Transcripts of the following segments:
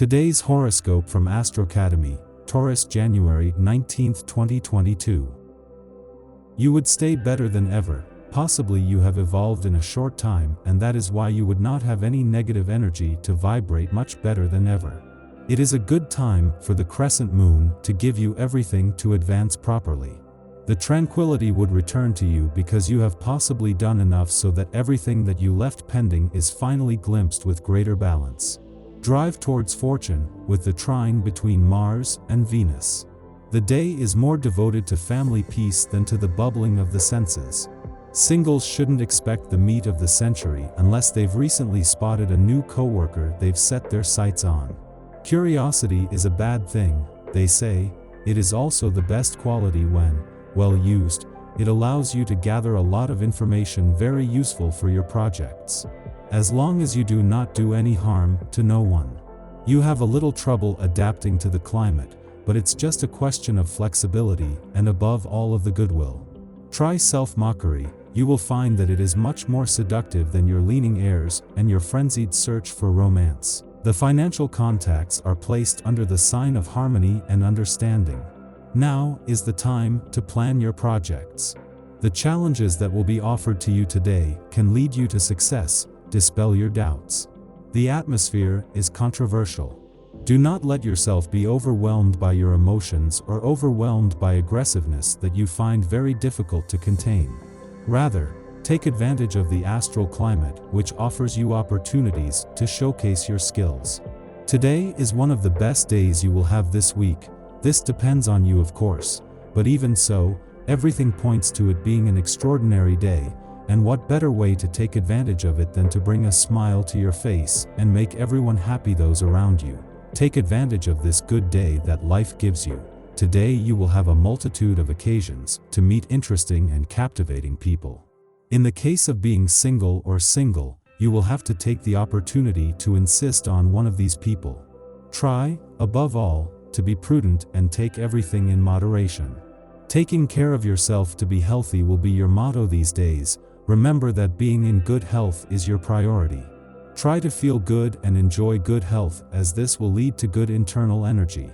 Today's horoscope from Astrocademy, Taurus January 19, 2022. You would stay better than ever. Possibly you have evolved in a short time, and that is why you would not have any negative energy to vibrate much better than ever. It is a good time for the crescent moon to give you everything to advance properly. The tranquility would return to you because you have possibly done enough so that everything that you left pending is finally glimpsed with greater balance. Drive towards fortune, with the trine between Mars and Venus. The day is more devoted to family peace than to the bubbling of the senses. Singles shouldn't expect the meet of the century unless they've recently spotted a new coworker they've set their sights on. Curiosity is a bad thing, they say. It is also the best quality when, well used, it allows you to gather a lot of information very useful for your projects. As long as you do not do any harm to no one. You have a little trouble adapting to the climate, but it's just a question of flexibility and above all of the goodwill. Try self-mockery. You will find that it is much more seductive than your leaning airs and your frenzied search for romance. The financial contacts are placed under the sign of harmony and understanding. Now is the time to plan your projects. The challenges that will be offered to you today can lead you to success. Dispel your doubts. The atmosphere is controversial. Do not let yourself be overwhelmed by your emotions or overwhelmed by aggressiveness that you find very difficult to contain. Rather, take advantage of the astral climate, which offers you opportunities to showcase your skills. Today is one of the best days you will have this week. This depends on you, of course, but even so, everything points to it being an extraordinary day. And what better way to take advantage of it than to bring a smile to your face and make everyone happy, those around you. Take advantage of this good day that life gives you. Today you will have a multitude of occasions to meet interesting and captivating people. In the case of being single, you will have to take the opportunity to insist on one of these people. Try, above all, to be prudent and take everything in moderation. Taking care of yourself to be healthy will be your motto these days. Remember that being in good health is your priority. Try to feel good and enjoy good health, as this will lead to good internal energy.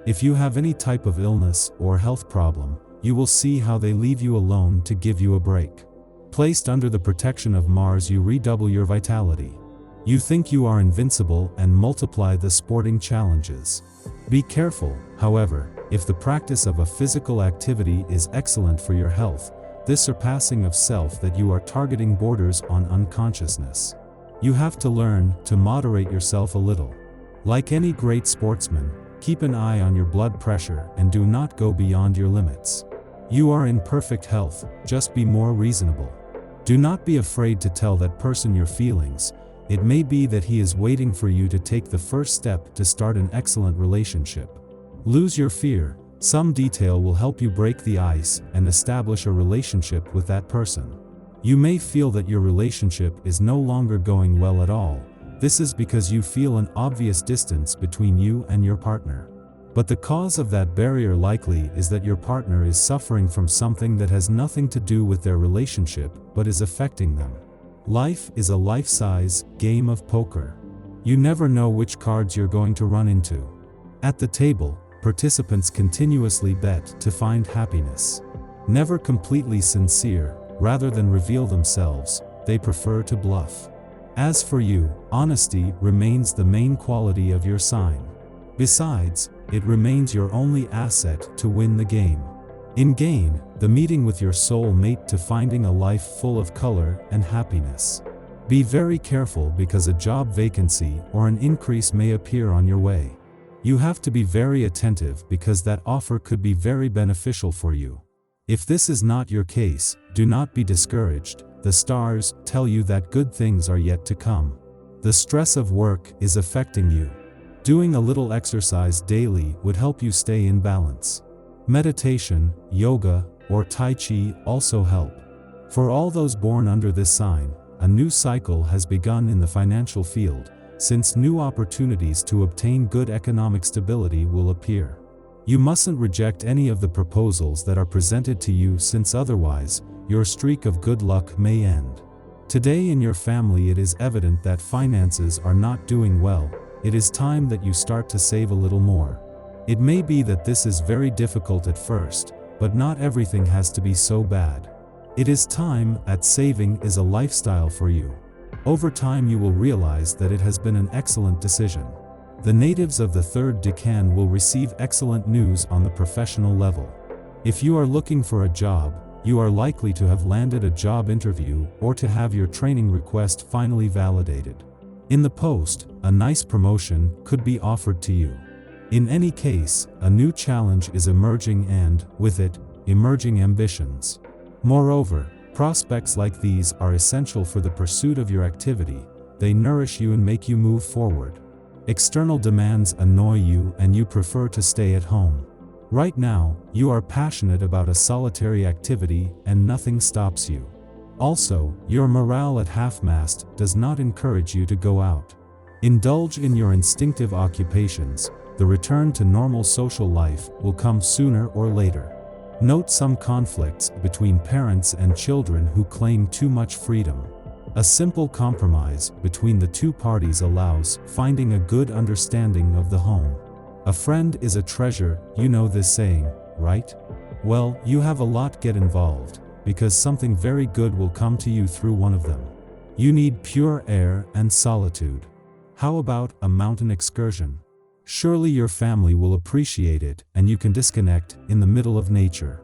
If you have any type of illness or health problem, you will see how they leave you alone to give you a break. Placed under the protection of Mars, you redouble your vitality. You think you are invincible and multiply the sporting challenges. Be careful, however, if the practice of a physical activity is excellent for your health, this surpassing of self that you are targeting borders on unconsciousness. You have to learn to moderate yourself a little. Like any great sportsman, keep an eye on your blood pressure and do not go beyond your limits. You are in perfect health, just be more reasonable. Do not be afraid to tell that person your feelings. It may be that he is waiting for you to take the first step to start an excellent relationship. Lose your fear. Some detail will help you break the ice and establish a relationship with that person. You may feel that your relationship is no longer going well at all. This is because you feel an obvious distance between you and your partner. But the cause of that barrier likely is that your partner is suffering from something that has nothing to do with their relationship but is affecting them. Life is a life-size game of poker. You never know which cards you're going to run into. At the table, participants continuously bet to find happiness. Never completely sincere, rather than reveal themselves, they prefer to bluff. As for you, honesty remains the main quality of your sign. Besides, it remains your only asset to win the game. In gain, the meeting with your soul mate to finding a life full of color and happiness. Be very careful because a job vacancy or an increase may appear on your way. You have to be very attentive because that offer could be very beneficial for you. If this is not your case, do not be discouraged. The stars tell you that good things are yet to come. The stress of work is affecting you. Doing a little exercise daily would help you stay in balance. Meditation, yoga, or Tai Chi also help. For all those born under this sign, a new cycle has begun in the financial field, since new opportunities to obtain good economic stability will appear. You mustn't reject any of the proposals that are presented to you, since otherwise, your streak of good luck may end. Today in your family it is evident that finances are not doing well. it is time that you start to save a little more. It may be that this is very difficult at first, but not everything has to be so bad. It is time that saving is a lifestyle for you. Over time you will realize that it has been an excellent decision. The natives of the third decan will receive excellent news on the professional level. If you are looking for a job, you are likely to have landed a job interview or to have your training request finally validated. In the post, a nice promotion could be offered to you. In any case, a new challenge is emerging and, with it, emerging ambitions. Moreover, prospects like these are essential for the pursuit of your activity. They nourish you and make you move forward. External demands annoy you and you prefer to stay at home. Right now, you are passionate about a solitary activity and nothing stops you. Also, your morale at half-mast does not encourage you to go out. Indulge in your instinctive occupations. The return to normal social life will come sooner or later. Note some conflicts between parents and children who claim too much freedom. A simple compromise between the two parties allows finding a good understanding of the home. A friend is a treasure, you know this saying, right? Well, you have a lot get involved, because something very good will come to you through one of them. You need pure air and solitude. How about a mountain excursion? Surely your family will appreciate it and you can disconnect in the middle of nature.